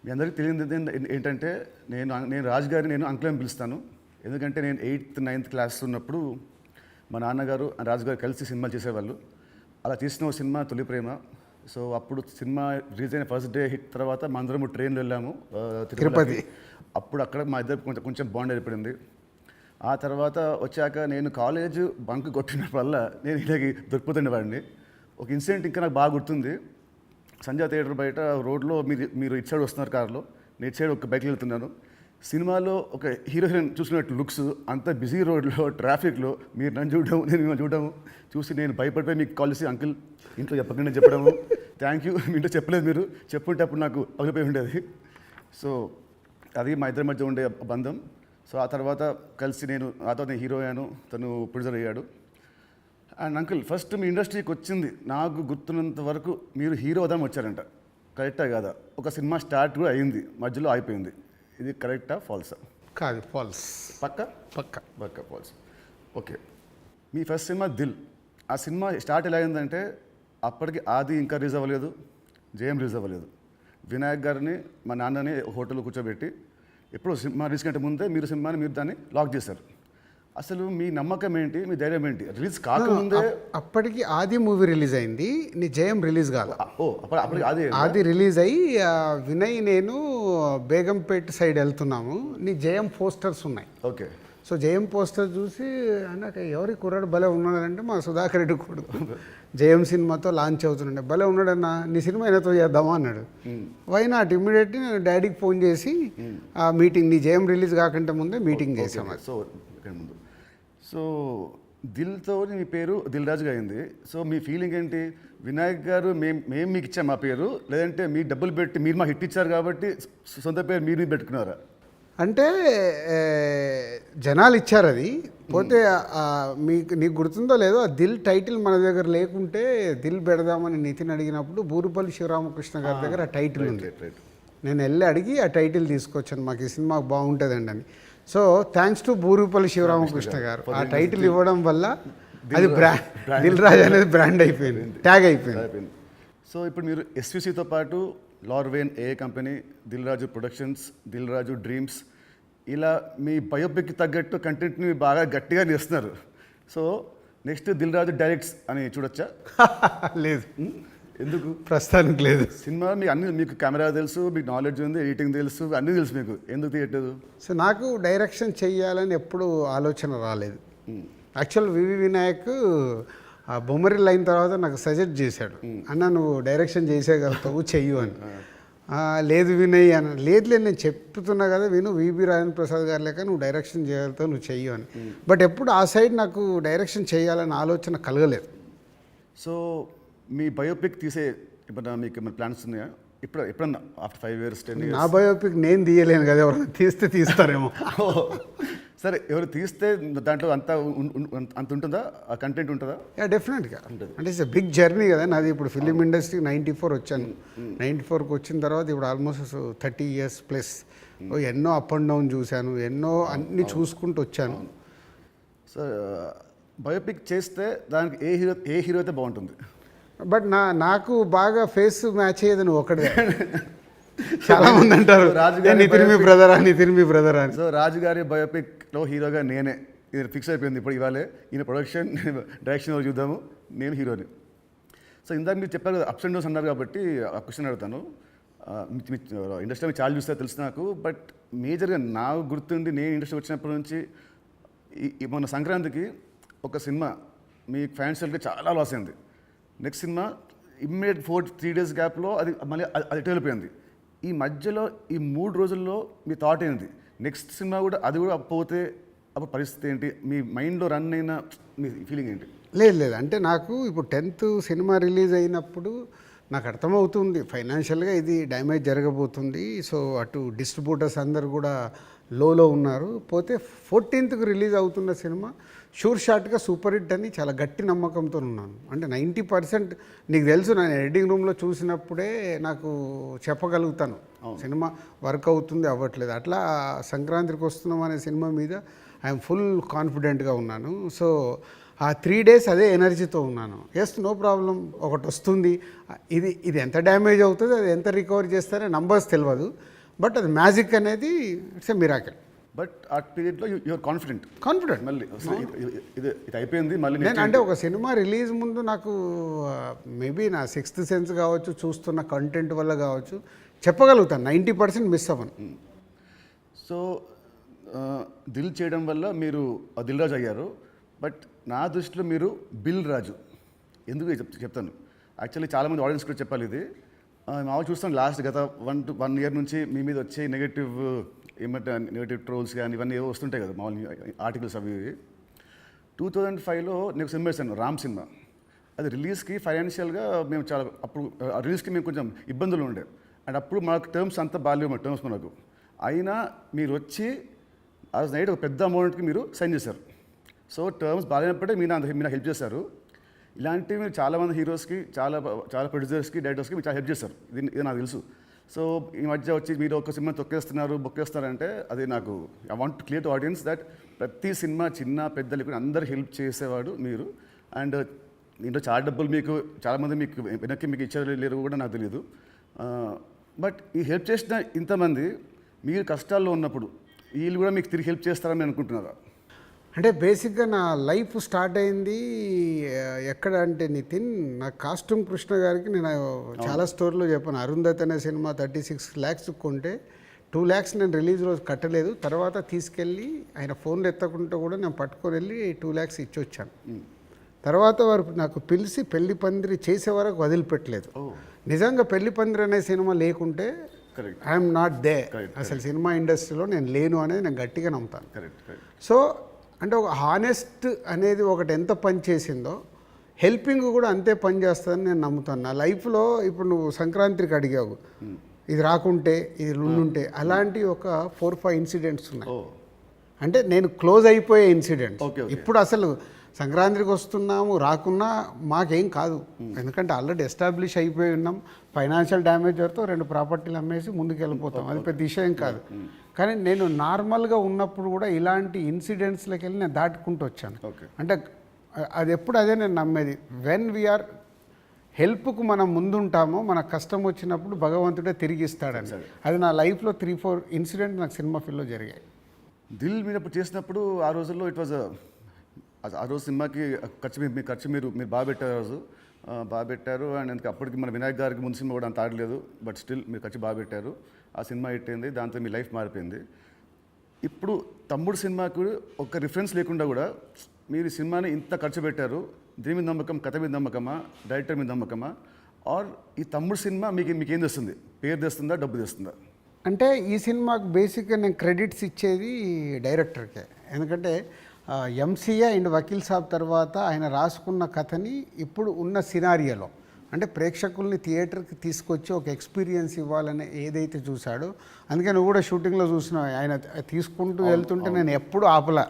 మీ అందరికీ తెలియదు ఏంటంటే నేను రాజు గారిని నేను అంకుల్ అని పిలుస్తాను. ఎందుకంటే నేను 8th 9th క్లాస్ ఉన్నప్పుడు మా నాన్నగారు రాజు గారు కలిసి సినిమాలు చేసేవాళ్ళు. అలా తీసిన ఒక సినిమా తొలి ప్రేమ. సో అప్పుడు సినిమా రిలీజ్ అయిన ఫస్ట్ డే హిట్ తర్వాత మా అందరము ట్రైన్లో వెళ్ళాము తిరుపతి. అప్పుడు అక్కడ మా ఇద్దరు కొంచెం బాండ్ ఏర్పడింది. ఆ తర్వాత వచ్చాక నేను కాలేజ్ బంక్ కొట్టిన వల్ల నేను ఇలాగ దొరికిపోతుండేవాడిని. ఒక ఇన్సిడెంట్ ఇంకా నాకు బాగా గుర్తుంది. సంజయ్ థియేటర్ బయట రోడ్లో మీరు ఇటు సైడ్ వస్తున్నారు కార్లో, నేను ఇటు సైడ్ ఒక బైక్లో వెళ్తున్నాను. సినిమాలో ఒక హీరో హీరోయిన్ చూసినట్టు లుక్స్, అంత బిజీ రోడ్లో ట్రాఫిక్లో మీరు నన్ను చూడడం నేను మిమ్మల్ని చూడడం చూసి నేను భయపడిపోయి మీకు కాల్ చేసి అంకుల్ ఇంట్లో చెప్పకుండా చెప్పడము, థ్యాంక్ యూ మీ ఇంట్లో చెప్పలేదు, మీరు చెప్పుంటే అప్పుడు నాకు పగిలిపోయి ఉండేది. సో అది మా ఇద్దరి మధ్య ఉండే బంధం. సో ఆ తర్వాత కలిసి నేను హీరో అయ్యాను, తను ప్రొడ్యూసర్ అయ్యాడు. అండ్ అంకుల్ ఫస్ట్ మీ ఇండస్ట్రీకి వచ్చింది నాకు గుర్తున్నంత వరకు మీరు హీరో అవుదామని వచ్చారంట, కరెక్టా కాదా? ఒక సినిమా స్టార్ట్ కూడా అయింది, మధ్యలో అయిపోయింది. ఇది కరెక్టా ఫాల్సా? కాదు, ఫాల్స్. పక్క ఫాల్స్. ఓకే, మీ ఫస్ట్ సినిమా దిల్. ఆ సినిమా స్టార్ట్ ఎలా అయిందంటే అప్పటికి ఆది ఇంకా రిలీజ్ అవ్వలేదు, జయం రిలీజ్ అవ్వలేదు. వినాయక్ గారిని మా నాన్నని హోటల్లో కూర్చోబెట్టి ఎప్పుడు సినిమా రిలీజ్ కంటే ముందే మీరు దాన్ని లాక్ చేశారు. అసలు మీ నమ్మకం ఏంటి, మీ ధైర్యం ఏంటి? రిలీజ్ కాకముందే అప్పటికి ఆది మూవీ రిలీజ్ అయింది, నీ జయం రిలీజ్ కాదు. అప్పటికి ఆది రిలీజ్ అయ్యి వినయ్ నేను బేగంపేట సైడ్ వెళ్తున్నాము, నీ జయం పోస్టర్స్ ఉన్నాయి. ఓకే. సో జయం పోస్టర్ చూసి అన్నాక ఎవరి కుర్రాడు భలే ఉన్నాడంటే మా సుధాకర్ రెడ్డి కొడుకు జయం సినిమాతో లాంచ్ అవుతుండే, భలే ఉన్నాడన్నా నీ సినిమా అయినతో చేద్దామా అన్నాడు. వై నాట్, ఇమ్మీడియట్లీ నేను డాడీకి ఫోన్ చేసి ఆ మీటింగ్, నీ జయం రిలీజ్ కాకంటే ముందే మీటింగ్ చేసాము. సో దిల్తో మీ పేరు దిల్ రాజుగా అయింది. సో మీ ఫీలింగ్ ఏంటి? వినాయక్ గారు మేము మీకు ఇచ్చాం మా పేరు, లేదంటే మీ డబ్బులు పెట్టి మీరు మాకు హిట్ ఇచ్చారు కాబట్టి సొంత పేరు మీరు పెట్టుకున్నారా? అంటే జనాలు ఇచ్చారు అది. పోతే నీకు గుర్తుందో లేదో, ఆ దిల్ టైటిల్ మన దగ్గర లేకుంటే దిల్ పెడదామని నితిన్ అడిగినప్పుడు బూరుపల్లి శివరామకృష్ణ గారి దగ్గర ఆ టైటిల్ ఉంది. నేను వెళ్ళి అడిగి ఆ టైటిల్ తీసుకొచ్చాను, మాకు ఈ సినిమా బాగుంటుందండి అని. So thanks to Burupalli Sivaramakrishna గారు, ఆ టైటిల్ ఇవ్వడం వల్ల అది దిల్ రాజు అనేది బ్రాండ్ అయిపోయింది, ట్యాగ్ అయిపోయింది. సో ఇప్పుడు మీరు ఎస్విసితో పాటు లార్వేన్ ఏ company, Dil Raju productions, Dil Raju dreams, ఇలా మీ బయోపిక్కి తగ్గట్టు కంటెంట్ని బాగా గట్టిగా నేస్తున్నారు. So next Dil Raju directs అని చూడొచ్చా? లేదు. ఎందుకు? ప్రస్తుతానికి లేదు. సినిమా మీకు కెమెరా తెలుసు, మీకు నాలెడ్జ్ ఉంది, ఎడిటింగ్ తెలుసు, అన్నీ తెలుసు, మీకు ఎందుకు తీయట్లేదు? సో నాకు డైరెక్షన్ చెయ్యాలని ఎప్పుడు ఆలోచన రాలేదు. యాక్చువల్ వివి వినాయక్ ఆ బొమ్మరిల్ అయిన తర్వాత నాకు సజెస్ట్ చేశాడు, అన్న నువ్వు డైరెక్షన్ చేసేయగలుగుతావు, చెయ్యు అని. లేదు వినయ్ అని. లేదు నేను చెప్తున్నా కదా విను, వివి రాజేంద్ర ప్రసాద్ గారు లేక నువ్వు డైరెక్షన్ చేయగలుగుతావు, నువ్వు చెయ్యు అని. బట్ ఎప్పుడు ఆ సైడ్ నాకు డైరెక్షన్ చేయాలని ఆలోచన కలగలేదు. సో మీ బయోపిక్ తీసే ఇప్పుడు మీకు ఏమైనా ప్లాన్స్ ఉన్నాయా? ఎప్పుడన్నా ఆఫ్టర్ 5 years 10 years? నా బయోపిక్ నేను తీయలేను కదా, ఎవరైనా తీస్తారేమో. సరే, ఎవరు తీస్తే దాంట్లో అంత ఉంటుందా, ఆ కంటెంట్ ఉంటుందా? డెఫినెట్గా. అంటే ఇట్స్ బిగ్ జర్నీ కదా నాది. ఇప్పుడు ఫిలిం ఇండస్ట్రీకి 94 వచ్చాను. 94కి వచ్చిన తర్వాత ఇప్పుడు ఆల్మోస్ట్ 30 years ప్లస్. ఎన్నో అప్ అండ్ డౌన్ చూశాను, ఎన్నో అన్నీ చూసుకుంటూ వచ్చాను. సో బయోపిక్ చేస్తే దానికి ఏ హీరో అయితే బాగుంటుంది? బట్ నాకు బాగా ఫేస్ మ్యాచ్ అయ్యేది నువ్వు ఒకటే. చాలా మంది అంటారు నితిన్ మీ బ్రదర్ అని. సో రాజు గారి బయోపిక్లో హీరోగా నేనే, ఇది ఫిక్స్ అయిపోయింది. ఇప్పుడు ఇవాళే ఈయన ప్రొడక్షన్ డైరెక్షన్ చూద్దాము, నేను హీరోని. సో ఇందాక మీరు చెప్పారు కదా అప్స్ అండ్ డౌన్స్ అన్నారు కాబట్టి ఆ క్వశ్చన్ అడుగుతాను. ఇండస్ట్రీలో చాలా చూస్తే తెలుసు నాకు, బట్ మేజర్గా నాకు గుర్తుండి నేను ఇండస్ట్రీ వచ్చినప్పటి నుంచి మొన్న సంక్రాంతికి ఒక సినిమా మీ ఫ్యాన్స్కి చాలా లాస్ అయింది. నెక్స్ట్ సినిమా ఇమ్మీడియట్ 3 days గ్యాప్లో అది మళ్ళీ అది వెళ్ళిపోయింది. ఈ మధ్యలో ఈ 3 రోజుల్లో మీ థాట్ ఏంటి? నెక్స్ట్ సినిమా కూడా అది కూడా పోతే అప్పుడు పరిస్థితి ఏంటి? మీ మైండ్లో రన్ అయిన మీ ఫీలింగ్ ఏంటి? లేదు అంటే నాకు ఇప్పుడు 10th సినిమా రిలీజ్ అయినప్పుడు నాకు అర్థమవుతుంది ఫైనాన్షియల్గా ఇది డ్యామేజ్ జరగబోతుంది. సో అటు డిస్ట్రిబ్యూటర్స్ అందరు కూడా లోలో ఉన్నారు. పోతే 14th రిలీజ్ అవుతున్న సినిమా షూర్ షాట్గా సూపర్ హిట్ అని చాలా గట్టి నమ్మకంతో ఉన్నాను. అంటే 90% నీకు తెలుసు, నేను ఎడిటింగ్ రూమ్లో చూసినప్పుడే నాకు చెప్పగలుగుతాను సినిమా వర్క్ అవుతుంది అవ్వట్లేదు. అట్లా సంక్రాంతికి వస్తున్నాం అనే సినిమా మీద ఐఎమ్ ఫుల్ కాన్ఫిడెంట్గా ఉన్నాను. సో ఆ 3 days అదే ఎనర్జీతో ఉన్నాను. ఎస్, నో ప్రాబ్లం, ఒకటి వస్తుంది, ఇది ఎంత డ్యామేజ్ అవుతుంది, అది ఎంత రికవర్ చేస్తారో నంబర్స్ తెలియదు, బట్ అది మ్యాజిక్ అనేది ఇట్స్ ఎ మిరాకిల్. బట్ ఆ పీరియడ్లో యూఆర్ కాన్ఫిడెంట్ మళ్ళీ ఇది అయిపోయింది మళ్ళీ నేను అంటే ఒక సినిమా రిలీజ్ ముందు నాకు మేబీ నా 6th సెన్స్ కావచ్చు, చూస్తున్న కంటెంట్ వల్ల కావచ్చు, చెప్పగలుగుతాను 90% మిస్ అవ్వను. సో దిల్ చేయడం వల్ల మీరు దిల్ రాజు అయ్యారు. బట్ నా దృష్టిలో మీరు బిల్ రాజు. ఎందుకు చెప్తాను. యాక్చువల్లీ చాలామంది ఆడియన్స్ కూడా చెప్పాలి ఇది. మామూలు చూస్తాం లాస్ట్ గత 1 year నుంచి మీ మీద వచ్చే నెగటివ్ ట్రోల్స్ కానీ ఇవన్నీ ఏవో వస్తుంటాయి కదా మామూలు ఆర్టికల్స్ అవి. 2005లో నేను సినిమా వేసాను, రామ్ సినిమా. అది రిలీజ్కి ఫైనాన్షియల్గా మేము చాలా అప్పుడు రిలీజ్కి మేము కొంచెం ఇబ్బందులు ఉండే. అండ్ అప్పుడు మనకు టర్మ్స్ అంతా బాగాలేవు టర్మ్స్ మనకు. అయినా మీరు వచ్చి ఆ నైట్ ఒక పెద్ద అమౌంట్కి మీరు సైన్ చేశారు. సో టర్మ్స్ బాగాలేనప్పుడే మీరు నాకు హెల్ప్ చేశారు. ఇలాంటివి మీరు చాలామంది హీరోస్కి, చాలా ప్రొడ్యూసర్స్కి, డైరెక్టర్స్కి మీరు చాలా హెల్ప్ చేస్తారు. ఇది నాకు తెలుసు. సో ఈ మధ్య వచ్చి మీరు ఒక సినిమా బొక్కేస్తారంటే అది నాకు I want to clear to audience that ప్రతి సినిమా చిన్న పెద్దలు అందరు హెల్ప్ చేసేవాడు మీరు. అండ్ దీంట్లో చాలా డబ్బులు మీకు చాలామంది వెనక్కి మీకు ఇచ్చారు లేరు కూడా నాకు తెలియదు. బట్ ఈ హెల్ప్ చేసిన ఇంతమంది మీరు కష్టాల్లో ఉన్నప్పుడు వీళ్ళు కూడా మీకు తిరిగి హెల్ప్ చేస్తారని అనుకుంటున్నారా? అంటే బేసిక్గా నా లైఫ్ స్టార్ట్ అయింది ఎక్కడ అంటే నితిన్, నా కాస్ట్యూమ్ కృష్ణ గారికి నేను చాలా స్టోరీలో చెప్పాను. అరుంధతి అనే సినిమా 36 lakhs కొంటే 2 lakhs నేను రిలీజ్ రోజు కట్టలేదు. తర్వాత తీసుకెళ్ళి ఆయన ఫోన్లు ఎత్తకుంటే కూడా నేను పట్టుకొని వెళ్ళి 2 lakhs ఇచ్చి వచ్చాను. తర్వాత వారు నాకు పిలిచి పెళ్లి పందిరి చేసే వరకు వదిలిపెట్టలేదు. నిజంగా పెళ్లి పందిరి అనే సినిమా లేకుంటే ఐఎమ్ నాట్ దే, అసలు సినిమా ఇండస్ట్రీలో నేను లేను అనేది నేను గట్టిగా నమ్ముతాను. సో అంటే ఒక హానెస్ట్ అనేది ఒకటి ఎంత పని చేసిందో హెల్పింగ్ కూడా అంతే పని చేస్తుందని నేను నమ్ముతాను. నా లైఫ్లో ఇప్పుడు నువ్వు సంక్రాంతికి అడిగావు, ఇది రాకుంటే ఇది ఉండుంటే, అలాంటి ఒక 4-5 ఇన్సిడెంట్స్ ఉన్నాయి. అంటే నేను క్లోజ్ అయిపోయే ఇన్సిడెంట్స్. ఇప్పుడు అసలు సంక్రాంతికి వస్తున్నాము, రాకున్నా మాకేం కాదు, ఎందుకంటే ఆల్రెడీ ఎస్టాబ్లిష్ అయిపోయి ఉన్నాం. ఫైనాన్షియల్ డ్యామేజ్తో 2 ప్రాపర్టీలు అమ్మేసి ముందుకు వెళ్ళిపోతాం, అది పెద్ద విషయం కాదు. కానీ నేను నార్మల్గా ఉన్నప్పుడు కూడా ఇలాంటి ఇన్సిడెంట్స్లోకి వెళ్ళి నేను దాటుకుంటూ వచ్చాను. అంటే అది ఎప్పుడు అదే నేను నమ్మేది, వెన్ వీఆర్ హెల్ప్కు మనం ముందుంటామో మన కష్టం వచ్చినప్పుడు భగవంతుడే తిరిగి ఇస్తాడని. అది నా లైఫ్లో 3-4 ఇన్సిడెంట్ నాకు సినిమా ఫీల్డ్లో జరిగాయి. దిల్ మీద చేసినప్పుడు ఆ రోజుల్లో ఇట్ వాజ్ ఆ రోజు సినిమాకి ఖర్చు మీరు బాగా పెట్టారు. బాగా పెట్టారు. అండ్ అందుకే అప్పటికి మన వినాయక్ గారికి ముందు సినిమా కూడా అంత ఆడలేదు, బట్ స్టిల్ మీరు ఖర్చు బాగా పెట్టారు. ఆ సినిమా హిట్ అయింది, దాంతో మీ లైఫ్ మారిపోయింది. ఇప్పుడు తమ్ముడు సినిమాకు ఒక రిఫరెన్స్ లేకుండా కూడా మీరు ఈ సినిమాని ఇంత ఖర్చు పెట్టారు. దీని మీద నమ్మకం, కథ మీద నమ్మకమా, డైరెక్టర్ మీద నమ్మకమా, ఆర్ ఈ తమ్ముడు సినిమా మీకేం తెస్తుంది? పేరు తెస్తుందా, డబ్బు తెస్తుందా? అంటే ఈ సినిమాకు బేసిక్గా నేను క్రెడిట్స్ ఇచ్చేది డైరెక్టర్కే. ఎందుకంటే ఎంసీఏ అండ్ వకీల్ సాబ్ తర్వాత ఆయన రాసుకున్న కథని ఇప్పుడు ఉన్న సినారియోలో అంటే ప్రేక్షకుల్ని థియేటర్కి తీసుకొచ్చి ఒక ఎక్స్పీరియన్స్ ఇవ్వాలని ఏదైతే చూశాడో, అందుకే నువ్వు కూడా షూటింగ్లో చూసినావు, ఆయన తీసుకుంటూ వెళ్తుంటే నేను ఎప్పుడు ఆపలా.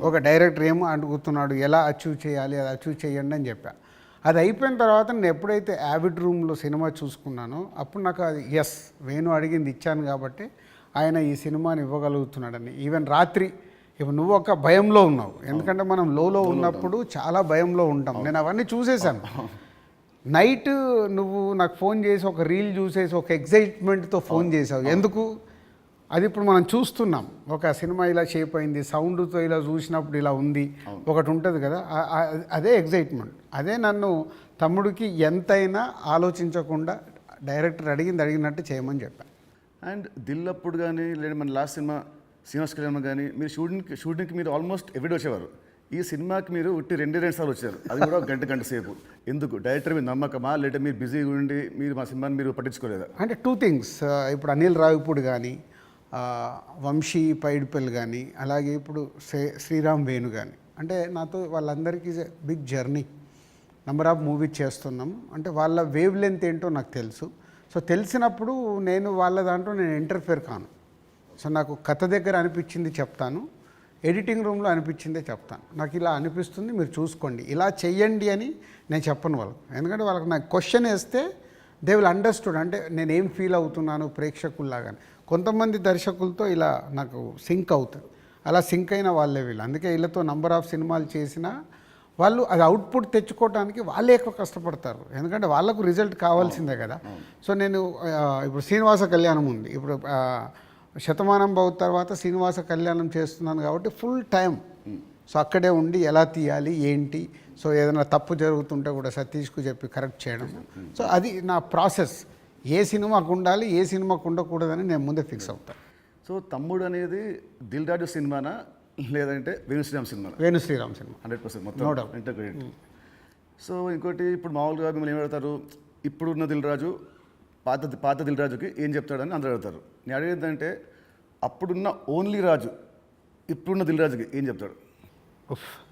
ఒక డైరెక్టర్ ఏమో అడుగుతున్నాడు, ఎలా అచీవ్ చేయాలి, అది అచీవ్ చేయండి అని చెప్పా. అది అయిపోయిన తర్వాత నేను ఎప్పుడైతే యావిడ్ రూమ్లో సినిమా చూసుకున్నానో అప్పుడు నాకు అది ఎస్, వేణు అడిగింది ఇచ్చాను కాబట్టి ఆయన ఈ సినిమాని ఇవ్వగలుగుతున్నాడని. ఈవెన్ రాత్రి ఇప్పుడు నువ్వు ఒక భయంలో ఉన్నావు, ఎందుకంటే మనం లోలో ఉన్నప్పుడు చాలా భయంలో ఉంటాం. నేను అవన్నీ చూసేసాను. నైట్ నువ్వు నాకు ఫోన్ చేసి ఒక రీల్ చూసేసి ఒక ఎగ్జైట్మెంట్తో ఫోన్ చేసావు. ఎందుకు? అది ఇప్పుడు మనం చూస్తున్నాం, ఒక సినిమా ఇలా షేప్ అయింది, సౌండ్తో ఇలా చూసినప్పుడు ఇలా ఉంది, ఒకటి ఉంటుంది కదా, అదే ఎగ్జైట్మెంట్. అదే నన్ను తమ్ముడికి ఎంతైనా ఆలోచించకుండా డైరెక్టర్ అడిగినట్టు చేయమని చెప్పాను. అండ్ దిల్ అప్పుడు కానీ లేదా మన లాస్ట్ సినిమా శ్రీనివాస్ కళ్యాణ్ కానీ మీరు షూటింగ్కి మీరు ఆల్మోస్ట్ ఎవ్రీడే వచ్చేవారు. ఈ సినిమాకి మీరు ఉట్టి 2 సార్లు వచ్చారు, అది కూడా గంట సేపు. ఎందుకు? డైరెక్టర్ మీద నమ్మకమా, లేదా మీరు బిజీగా ఉండి మీరు మా సినిమాని మీరు పట్టించుకోలేదా? అంటే 2 things. ఇప్పుడు అనిల్ రావిపూడి కానీ, వంశీ పైడిపల్లి కానీ, అలాగే ఇప్పుడు శ్రీరామ్ వేణు కానీ, అంటే నాతో వాళ్ళందరికీ big journey, number of movies చేస్తున్నాం. అంటే వాళ్ళ వేవ్ లెంత్ ఏంటో నాకు తెలుసు. సో తెలిసినప్పుడు నేను వాళ్ళ దాంట్లో నేను ఇంటర్ఫేర్ కాను. సో నాకు కథ దగ్గర అనిపించింది చెప్తాను, ఎడిటింగ్ రూమ్లో అనిపించిందే చెప్తాను. నాకు ఇలా అనిపిస్తుంది, మీరు చూసుకోండి, ఇలా చెయ్యండి అని నేను చెప్పను వాళ్ళకు. ఎందుకంటే వాళ్ళకి నాకు క్వశ్చన్ వేస్తే దే విల్ అండర్స్టూడ్, అంటే నేను ఏం ఫీల్ అవుతున్నాను ప్రేక్షకుల్లాగా. కొంతమంది దర్శకులతో ఇలా నాకు సింక్ అవుతుంది, అలా సింక్ అయిన వాళ్ళే వీళ్ళు. అందుకే వీళ్ళతో నంబర్ ఆఫ్ సినిమాలు చేసిన వాళ్ళు అది అవుట్పుట్ తెచ్చుకోవడానికి వాళ్ళే ఎక్కువ కష్టపడతారు, ఎందుకంటే వాళ్ళకు రిజల్ట్ కావాల్సిందే కదా. సో నేను ఇప్పుడు శ్రీనివాస కళ్యాణం ఉంది, ఇప్పుడు శతమానం భవ తర్వాత శ్రీనివాస కళ్యాణం చేస్తున్నాను కాబట్టి ఫుల్ టైం సో అక్కడే ఉండి ఎలా తీయాలి ఏంటి, సో ఏదైనా తప్పు జరుగుతుంటే కూడా సతీష్కు చెప్పి కరెక్ట్ చేయడం. సో అది నా ప్రాసెస్, ఏ సినిమాకు ఉండాలి ఏ సినిమాకు ఉండకూడదని నేను ముందే ఫిక్స్ అవుతాను. సో తమ్ముడు అనేది దిల్ రాజు సినిమానా లేదంటే వేణు శ్రీరామ్ సినిమా? వేణు శ్రీరామ్ సినిమా 100% No మొత్తం doubt. ఇంటర్గ్రేట్. సో ఇంకోటి ఇప్పుడు మామూలుగా మిమ్మల్ని ఏం అడుగుతారు, ఇప్పుడున్న దిల్ రాజు పాత దిల్ రాజుకి ఏం చెప్తాడని అందరూ అడుగుతారు. నేను అడిగేది అంటే అప్పుడున్న ఓన్లీ రాజు ఇప్పుడున్న దిల్ రాజుకి ఏం చెప్తాడు?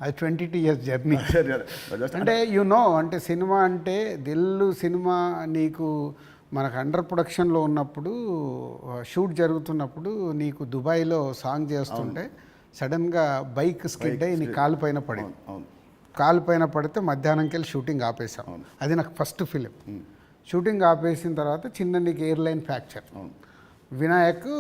అది 22 years జర్నీ. అంటే అంటే సినిమా అంటే దిల్లు సినిమా నీకు మనకు అండర్ ప్రొడక్షన్లో ఉన్నప్పుడు షూట్ జరుగుతున్నప్పుడు నీకు దుబాయ్లో సాంగ్ చేస్తుంటే సడన్గా బైక్ స్కిడ్ అయ్యి నీ కాలు పైన పడి కాలు పైన పడితే మధ్యాహ్నంకి వెళ్ళి షూటింగ్ ఆపేసాం. అది నాకు ఫస్ట్ ఫిలిం. షూటింగ్ ఆపేసిన తర్వాత చిన్న నీకు ఎయిర్లైన్ ఫ్రాక్చర్. వినాయక్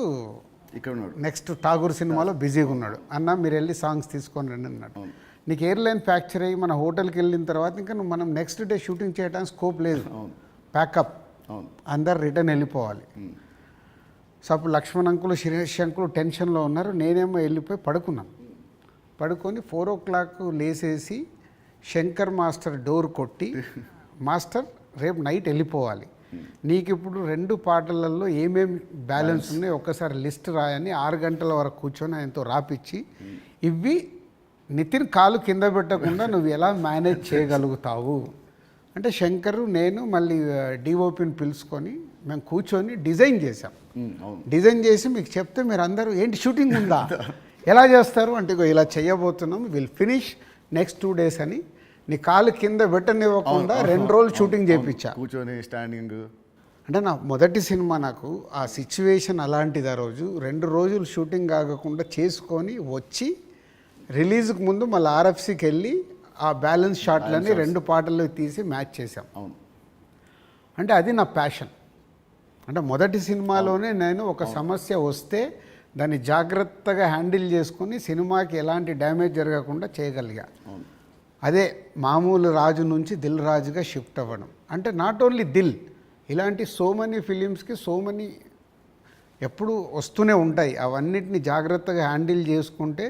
ఇక్కడ ఉన్నాడు, నెక్స్ట్ ఠాగూర్ సినిమాలో బిజీగా ఉన్నాడు, అన్న మీరు వెళ్ళి సాంగ్స్ తీసుకొని రండి అన్నాడు. నీకు ఎయిర్లైన్ ఫ్రాక్చర్ అయ్యి మన హోటల్కి వెళ్ళిన తర్వాత ఇంకా మనం నెక్స్ట్ డే షూటింగ్ చేయడానికి స్కోప్ లేదు, ప్యాకప్ అందరు రిటర్న్ వెళ్ళిపోవాలి. సో అప్పుడు లక్ష్మణ్ అంకులు శిరీష్ అంకులు టెన్షన్లో ఉన్నారు, నేనేమో వెళ్ళిపోయి పడుకున్నాను. పడుకొని 4 o'clock లేసేసి శంకర్ మాస్టర్ డోర్ కొట్టి, మాస్టర్ రేపు నైట్ వెళ్ళిపోవాలి, నీకు ఇప్పుడు 2 పాటలలో ఏమేమి బ్యాలెన్స్ ఉన్నాయో ఒక్కసారి లిస్ట్ రాయని 6 గంటల వరకు కూర్చొని ఆయనతో రాపిచ్చి, ఇవి నితిన్ కాలు కింద పెట్టకుండా నువ్వు ఎలా మేనేజ్ చేయగలుగుతావు అంటే శంకరు నేను మళ్ళీ డిఓపిని పిలుచుకొని మేము కూర్చొని డిజైన్ చేసాం. డిజైన్ చేసి మీకు చెప్తే మీరు అందరూ ఏంటి షూటింగ్ ఉందా ఎలా చేస్తారు అంటే ఇలా చేయబోతున్నాం, విల్ ఫినిష్ నెక్స్ట్ 2 days అని నీ కాలు కింద పెట్టనివ్వకుండా 2 రోజులు షూటింగ్ చేయించా కూర్చొని స్టాండింగ్. అంటే నా మొదటి సినిమా నాకు ఆ సిచ్యువేషన్ అలాంటిది. ఆ రోజు 2 రోజులు షూటింగ్ ఆగకుండా చేసుకొని వచ్చి రిలీజ్కి ముందు మళ్ళీ ఆర్ఎఫ్సికి వెళ్ళి ఆ బ్యాలెన్స్ షాట్లన్నీ 2 పాటల్లో తీసి మ్యాచ్ చేసాం. అంటే అది నా ప్యాషన్. అంటే మొదటి సినిమాలోనే నేను ఒక సమస్య వస్తే దాన్ని జాగ్రత్తగా హ్యాండిల్ చేసుకొని సినిమాకి ఎలాంటి డ్యామేజ్ జరగకుండా చేయగలిగా. అదే మామూలు రాజు నుంచి దిల్ రాజుగా షిఫ్ట్ అవ్వడం. అంటే నాట్ ఓన్లీ దిల్, ఇలాంటి సో మెనీ ఫిలిమ్స్కి సో మెనీ ఎప్పుడు వస్తూనే ఉంటాయి. అవన్నిటిని జాగ్రత్తగా హ్యాండిల్ చేసుకుంటే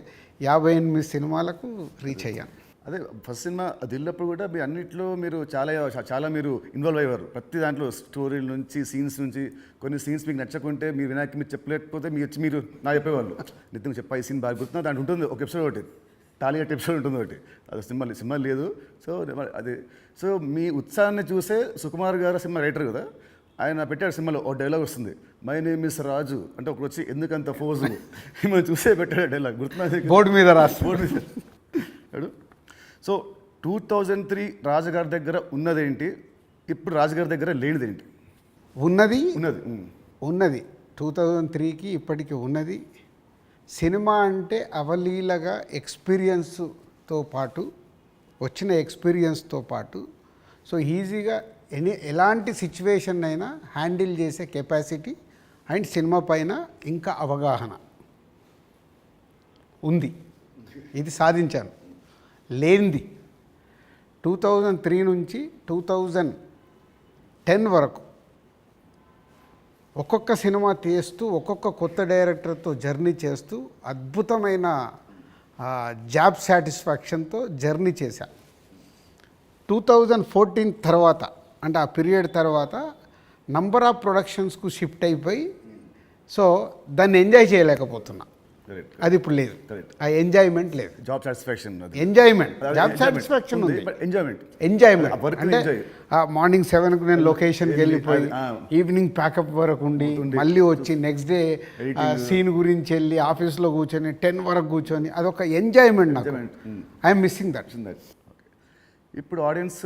58 సినిమాలకు రీచ్ అయ్యాను. అదే ఫస్ట్ సినిమా దిల్లప్పుడు కూడా మీ అన్నింటిలో మీరు చాలా మీరు ఇన్వాల్వ్ అయ్యారు. ప్రతి దాంట్లో స్టోరీల నుంచి సీన్స్ నుంచి కొన్ని సీన్స్ మీకు నచ్చకుంటే మీరు వినాయక్ మీరు చెప్పలేకపోతే మీరు నా చెప్పేవాళ్ళు, నిత్యం చెప్పా ఈ సీన్ బాగా గుర్తున్నా దాంట్లో ఉంటుంది ఒక ఎపిసోడ్ ఒకటి టాలీగట్ ఎపిసోడ్ ఉంటుంది ఒకటి, అది సినిమా లేదు. సో అది సో మీ ఉత్సాహాన్ని చూసే సుకుమార్ గారు సినిమా రైటర్ కదా, ఆయన పెట్టాడు సినిమాలో ఒక డైలాగ్ వస్తుంది, మై నేమ్ ఇస్ రాజు అంటే ఒకరు వచ్చి ఎందుకంత ఫోజు మిమ్మల్ని చూసే పెట్టాడు డైలాగ్ గుర్తున్నది, బోర్డు మీద రాసి బోర్డు మీద. సో 2003 రాజుగారి దగ్గర ఉన్నదేంటి, ఇప్పుడు రాజుగారి దగ్గర లేనిదేంటి? ఉన్నది 2003కి ఇప్పటికీ ఉన్నది. సినిమా అంటే అవలీలగా ఎక్స్పీరియన్స్తో పాటు వచ్చిన ఎక్స్పీరియన్స్తో పాటు సో ఈజీగా ఎలాంటి సిచ్యువేషన్ అయినా హ్యాండిల్ చేసే కెపాసిటీ అండ్ సినిమా పైన ఇంకా అవగాహన ఉంది. ఇది సాధించాను. లేనిది 2003 నుంచి 2010 వరకు ఒక్కొక్క సినిమా తీస్తూ ఒక్కొక్క కొత్త డైరెక్టర్తో జర్నీ చేస్తూ అద్భుతమైన జాబ్ సాటిస్ఫాక్షన్తో జర్నీ చేశా. 2014 తర్వాత అంటే ఆ పీరియడ్ తర్వాత నంబర్ ఆఫ్ ప్రొడక్షన్స్కు షిఫ్ట్ అయిపోయి సో దాన్ని ఎంజాయ్ చేయలేకపోతున్నా. అది ఇప్పుడు లేదు, ఆ ఎంజాయ్మెంట్ లేదు. Job satisfaction enjoyment job satisfaction ఉంది, ఎంజాయ్మెంట్ అంటే మార్నింగ్ 7కు నేను లొకేషన్కి వెళ్ళిపోయి ఈవినింగ్ ప్యాకప్ వరకు ఉండి మళ్ళీ వచ్చి నెక్స్ట్ డే సీన్ గురించి వెళ్ళి ఆఫీస్లో కూర్చొని 10 వరకు కూర్చొని అదొక ఎంజాయ్మెంట్ నాకు. I'm missing that. ఇప్పుడు ఆడియన్స్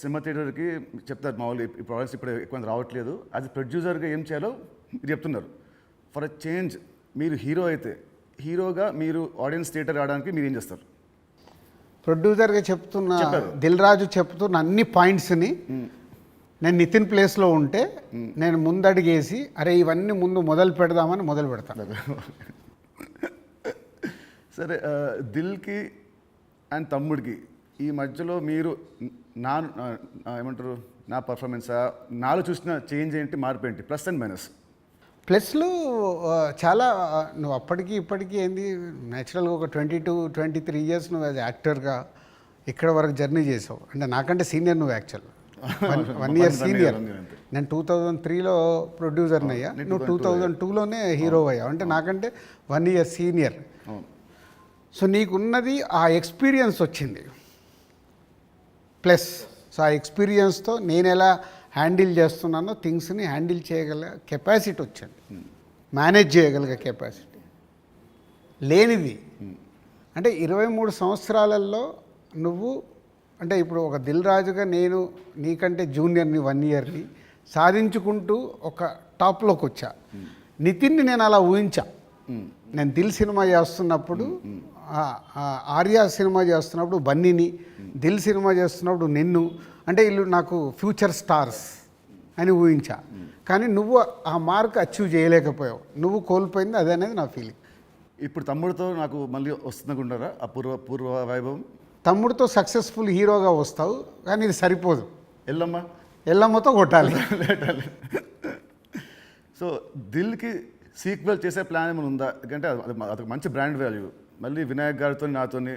సినిమా థియేటర్కి చెప్తారు మామూలు ఇప్పుడు ఆడియన్స్ ఇప్పుడు ఎక్కువ రావట్లేదు, యాజ్ ప్రొడ్యూసర్గా ఏం చేయాలో మీరు చెప్తున్నారు. ఫర్ అ చేంజ్ మీరు హీరో అయితే హీరోగా మీరు ఆడియన్స్ థియేటర్ రావడానికి మీరు ఏం చేస్తారు? ప్రొడ్యూసర్గా చెప్తున్న దిల్ రాజు చెప్తున్న అన్ని పాయింట్స్ని నేను నితిన్ ప్లేస్లో ఉంటే నేను ముందడిగేసి అరే ఇవన్నీ ముందు మొదలు పెడదామని మొదలు పెడతాను. సరే, దిల్కి అండ్ తమ్ముడికి ఈ మధ్యలో మీరు ఏమంటారు నా పర్ఫార్మెన్సా నాలో చూసిన చేంజ్ ఏంటి, మార్పు ఏంటి, ప్లస్ అండ్ మైనస్? ప్లస్లు చాలా నువ్వు అప్పటికి ఇప్పటికీ ఏంది న్యాచురల్గా ఒక 22-23 ఇయర్స్ నువ్వు యాజ్ యాక్టర్గా ఇక్కడ వరకు జర్నీ చేసావు. అంటే నాకంటే సీనియర్ నువ్వు యాక్చువల్ 1 ఇయర్ సీనియర్. నేను 2003లో ప్రొడ్యూసర్ని అయ్యా, నువ్వు 2002లోనే హీరో అయ్యావు. అంటే నాకంటే 1 ఇయర్ సీనియర్. సో నీకున్నది ఆ ఎక్స్పీరియన్స్ వచ్చింది ప్లస్. సో ఆ ఎక్స్పీరియన్స్తో నేను ఎలా హ్యాండిల్ చేస్తున్నానో థింగ్స్ని హ్యాండిల్ చేయగల కెపాసిటీ వచ్చింది, మేనేజ్ చేయగలిగే కెపాసిటీ లేనిది. అంటే 23 సంవత్సరాలలో నువ్వు అంటే ఇప్పుడు ఒక దిల్ రాజుగా నేను నీకంటే జూనియర్ని 1 ఇయర్ని సాధించుకుంటూ ఒక టాప్లోకి వచ్చా. నితిన్ని నేను అలా ఊహించా. నేను దిల్ సినిమా చేస్తున్నప్పుడు, ఆర్యా సినిమా చేస్తున్నప్పుడు బన్నీని, దిల్ సినిమా చేస్తున్నప్పుడు నిన్ను, అంటే వీళ్ళు నాకు ఫ్యూచర్ స్టార్స్ అని ఊహించా. కానీ నువ్వు ఆ మార్క్ అచీవ్ చేయలేకపోయావు, నువ్వు కోల్పోయింది అదే అనేది నా ఫీలింగ్. ఇప్పుడు తమ్ముడితో నాకు మళ్ళీ వస్తుందనుకుంటారా ఆ పూర్వ వైభవం? తమ్ముడితో సక్సెస్ఫుల్ హీరోగా వస్తావు, కానీ ఇది సరిపోదు. ఎల్లమ్మతో కొట్టాలి. సో దిల్కి సీక్వెల్ చేసే ప్లాన్ ఏమైనా ఉందా? ఎందుకంటే అదొక మంచి బ్రాండ్ వాల్యూ. మళ్ళీ వినాయక్ గారితో నాతోని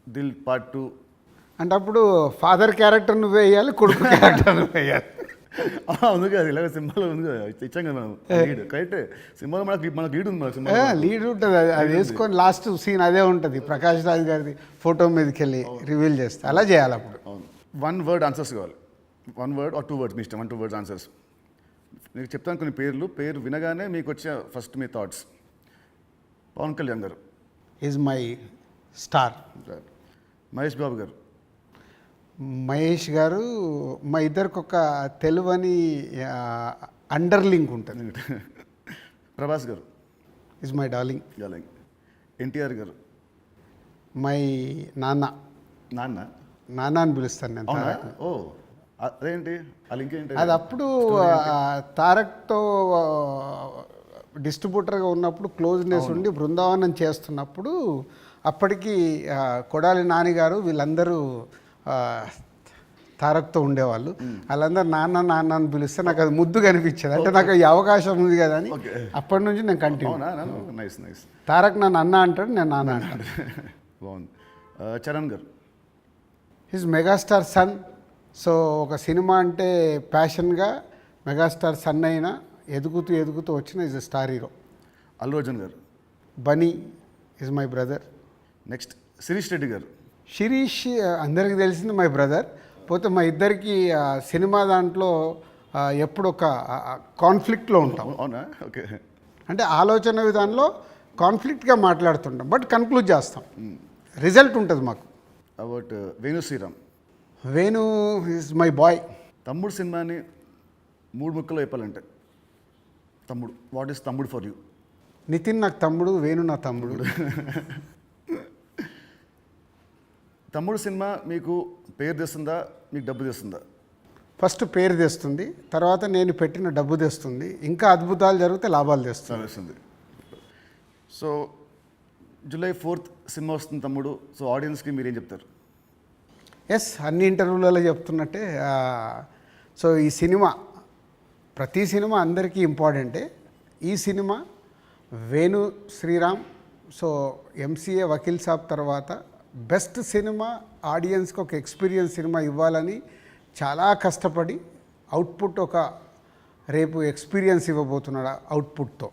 దిల్ పార్ట్ 2 అంటే అప్పుడు ఫాదర్ క్యారెక్టర్ నువ్వు వేయాలి, కొడుకు క్యారెక్టర్ నువ్వు వేయాలి. ఉంది కదా, ఇలాగ సినిమాలో ఉంది కదా, ఇచ్చాం కదా మనం లీడ్. కరెక్ట్, సినిమాలో మనకు లీడ్ ఉంది, సినిమా లీడ్ ఉంటుంది. అది వేసుకొని లాస్ట్ సీన్ అదే ఉంటుంది, ప్రకాష్ రాజ్ గారిది ఫోటో మీదకి వెళ్ళి రివీల్ చేస్తే అలా చేయాలి. అప్పుడు 1 word ఆన్సర్స్ కావాలి. 1 word or 2 words మీ ఇష్టం. 1-2 words ఆన్సర్స్. మీకు చెప్తాను కొన్ని పేరు వినగానే మీకు వచ్చే ఫస్ట్ మీ థాట్స్. పవన్ కళ్యాణ్ గారు is my star. Mahesh Babu గారు. మహేష్ గారు మా ఇద్దరికి ఒక తెలువని అండర్లింక్ ఉంటుంది. ప్రభాస్ గారు ఈజ్ మై డార్లింగ్. ఎన్టీఆర్ గారు. మై నాన్న. నాన్న అని పిలుస్తాను నేను. ఓ అదేంటి ఆ లింక్ ఏంటి? అది అప్పుడు తారక్తో డిస్ట్రిబ్యూటర్గా ఉన్నప్పుడు క్లోజ్నెస్ ఉండి బృందావనం చేస్తున్నప్పుడు అప్పటికి కొడాలి నాని గారు వీళ్ళందరూ తారక్తో ఉండేవాళ్ళు. వాళ్ళందరూ నాన్న నాన్న అని పిలిస్తే నాకు అది ముద్దుగా అనిపించేది. అంటే నాకు ఈ అవకాశం ఉంది కదా అని అప్పటి నుంచి నేను కంటిన్యూ. తారక్ నన్ను అన్న అంటాడు, నేను నాన్న అంటాడు. బాగుంది. చరణ్ గారు. His megastar son. సో ఒక సినిమా అంటే ప్యాషన్గా మెగాస్టార్ సన్ అయినా ఎదుగుతూ వచ్చిన is a star hero. Allu Arjun గారు. Bunny is my brother. Next Sirish Reddy గారు. శిరీష్ అందరికీ తెలిసింది మై బ్రదర్. పోతే మా ఇద్దరికి సినిమా దాంట్లో ఎప్పుడు ఒక కాన్ఫ్లిక్ట్లో ఉంటాం. అవునా? ఓకే. అంటే ఆలోచన విధానంలో కాన్ఫ్లిక్ట్గా మాట్లాడుతుంటాం, బట్ కన్క్లూడ్ చేస్తాం, రిజల్ట్ ఉంటుంది మాకు. About Venu Sriram. Venu is my boy. Thammudu సినిమాని 3 ముక్కలు చెప్పాలంటే Thammudu, what is Thammudu for you? Nithiin నాకు తమ్ముడు, వేణు నా తమ్ముడు. తమ్ముడు సినిమా మీకు పేరు తెస్తుందా, మీకు డబ్బు తెస్తుందా? ఫస్ట్ పేరు తెస్తుంది, తర్వాత నేను పెట్టిన డబ్బు తెస్తుంది, ఇంకా అద్భుతాలు జరిగితే లాభాలు తెస్తుంది. సో July 4th సినిమా వస్తుంది తమ్ముడు. సో ఆడియన్స్కి మీరేం చెప్తారు? ఎస్, అన్ని ఇంటర్వ్యూలలో చెప్తున్నట్టే. సో ఈ సినిమా, ప్రతి సినిమా అందరికీ ఇంపార్టెంటే. ఈ సినిమా వేణు శ్రీరామ్, సో ఎంసీఏ వకీల్ సాబ్ తర్వాత బెస్ట్ సినిమా, ఆడియన్స్కి ఒక ఎక్స్పీరియన్స్ సినిమా ఇవ్వాలని చాలా కష్టపడి అవుట్పుట్ ఒక రేపు ఎక్స్పీరియన్స్ ఇవ్వబోతున్నాడు అవుట్పుట్తో.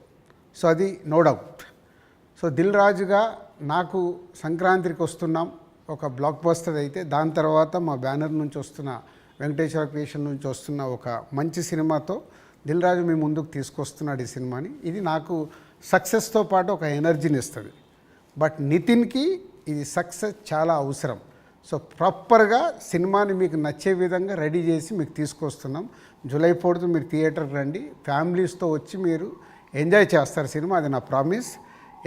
సో అది నో డౌట్. సో దిల్ రాజుగా నాకు సంక్రాంతికి వస్తున్నాం ఒక బ్లాక్ బస్టర్ అయితే, దాని తర్వాత మా బ్యానర్ నుంచి వస్తున్న వెంకటేశ్వర క్రియేషన్ నుంచి వస్తున్న ఒక మంచి సినిమాతో దిల్ రాజు మీ ముందుకు తీసుకొస్తున్నాడు ఈ సినిమాని. ఇది నాకు సక్సెస్తో పాటు ఒక ఎనర్జీని ఇస్తుంది. బట్ నితిన్కి ఇది సక్సెస్ చాలా అవసరం. సో ప్రాపర్గా సినిమాని మీకు నచ్చే విధంగా రెడీ చేసి మీకు తీసుకొస్తున్నాం. July 4th మీరు థియేటర్కి రండి, ఫ్యామిలీస్తో వచ్చి మీరు ఎంజాయ్ చేస్తారు సినిమా, అది నా ప్రామిస్.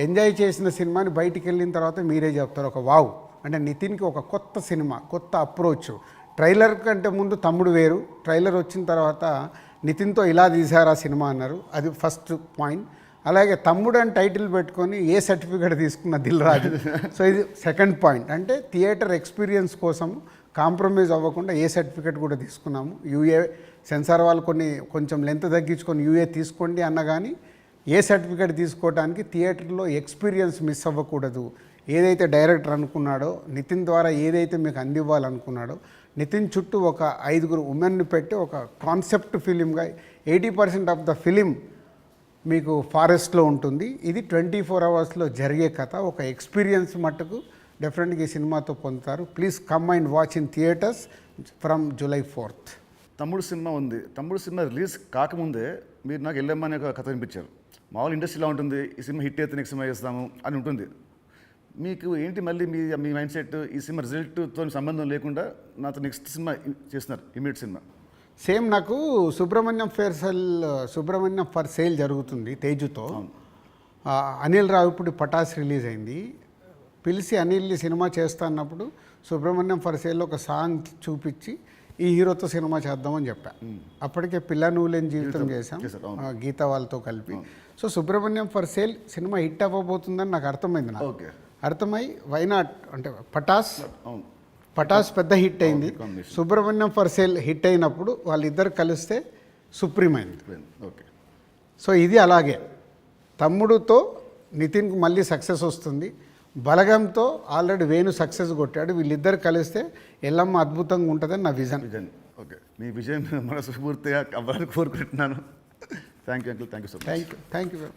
ఎంజాయ్ చేసిన సినిమాని బయటికి వెళ్ళిన తర్వాత మీరే చెప్తారు ఒక వావ్, అంటే నితిన్కి ఒక కొత్త సినిమా, కొత్త అప్రోచ్. ట్రైలర్ కంటే ముందు తమ్ముడు వేరు, ట్రైలర్ వచ్చిన తర్వాత నితిన్తో ఇలా తీశారు ఆ సినిమా అన్నారు, అది ఫస్ట్ పాయింట్. అలాగే తమ్ముడు అని టైటిల్ పెట్టుకొని ఏ సర్టిఫికేట్ తీసుకున్న దిల్ రాజు. సో ఇది సెకండ్ పాయింట్. అంటే థియేటర్ ఎక్స్పీరియన్స్ కోసం కాంప్రమైజ్ అవ్వకుండా ఏ సర్టిఫికేట్ కూడా తీసుకున్నాము. యూఏ సెన్సార్ వాళ్ళు కొంచెం లెంత్ తగ్గించుకొని యూఏ తీసుకోండి అన్న కానీ ఏ సర్టిఫికేట్ తీసుకోవడానికి థియేటర్లో ఎక్స్పీరియన్స్ మిస్ అవ్వకూడదు. ఏదైతే డైరెక్టర్ అనుకున్నాడో, నితిన్ ద్వారా ఏదైతే మీకు అందివ్వాలనుకున్నాడో, నితిన్ చుట్టూ ఒక 5 ఉమెన్ని పెట్టి ఒక కాన్సెప్ట్ ఫిలింగా 80% ఆఫ్ ద ఫిలిం మీకు ఫారెస్ట్లో ఉంటుంది. ఇది 24 అవర్స్లో జరిగే కథ. ఒక ఎక్స్పీరియన్స్ మట్టుకు డెఫినెట్గా ఈ సినిమాతో పొందుతారు. Please come and watch in theatres from July 4th. తమ్ముడు సినిమా ఉంది. తమ్ముడు సినిమా రిలీజ్ కాకముందే మీరు నాకు వెళ్ళమ్మా అనే ఒక కథ వినిపించారు. మామూలు ఇండస్ట్రీలో ఉంటుంది, ఈ సినిమా హిట్ అయితే నెక్స్ట్ సినిమా చేస్తాము అని ఉంటుంది. మీకు ఏంటి మళ్ళీ మీ మైండ్ సెట్ ఈ సినిమా రిజల్ట్తో సంబంధం లేకుండా నాతో నెక్స్ట్ సినిమా చేస్తున్నారు, ఇమీడియట్ సినిమా? సేమ్ నాకు సుబ్రహ్మణ్యం ఫర్ సేల్ జరుగుతుంది తేజుతో. అనిల్ రావిపూడి పటాస్ రిలీజ్ అయింది. పిలిచి అనిల్ సినిమా చేస్తా అన్నప్పుడు సుబ్రహ్మణ్యం ఫర్ సేల్లో ఒక సాంగ్ చూపించి ఈ హీరోతో సినిమా చేద్దామని చెప్పా. అప్పటికే పిల్ల నువ్వు లేని జీవితం చేశాం గీత వాళ్ళతో కలిపి. So Subrahmanyam for sale cinema hit అవ్వబోతుందని నాకు అర్థమైంది. నాకు అర్థమై వైనాట్ అంటే పటాస్ పెద్ద హిట్ అయింది. సుబ్రహ్మణ్యం ఫర్ సేల్ హిట్ అయినప్పుడు వాళ్ళిద్దరు కలిస్తే సుప్రీం అయింది. ఓకే. సో ఇది అలాగే తమ్ముడుతో నితిన్కి మళ్ళీ సక్సెస్ వస్తుంది. బలగంతో ఆల్రెడీ వేణు సక్సెస్ కొట్టాడు. వీళ్ళిద్దరు కలిస్తే ఎల్లమ్మ అద్భుతంగా ఉంటుందని నా విజన్. ఓకే, మీ విజయం మనస్ఫూర్తిగా అవ్వాలని కోరుకుంటున్నాను. Thank you uncle, thank you so much. Thank you.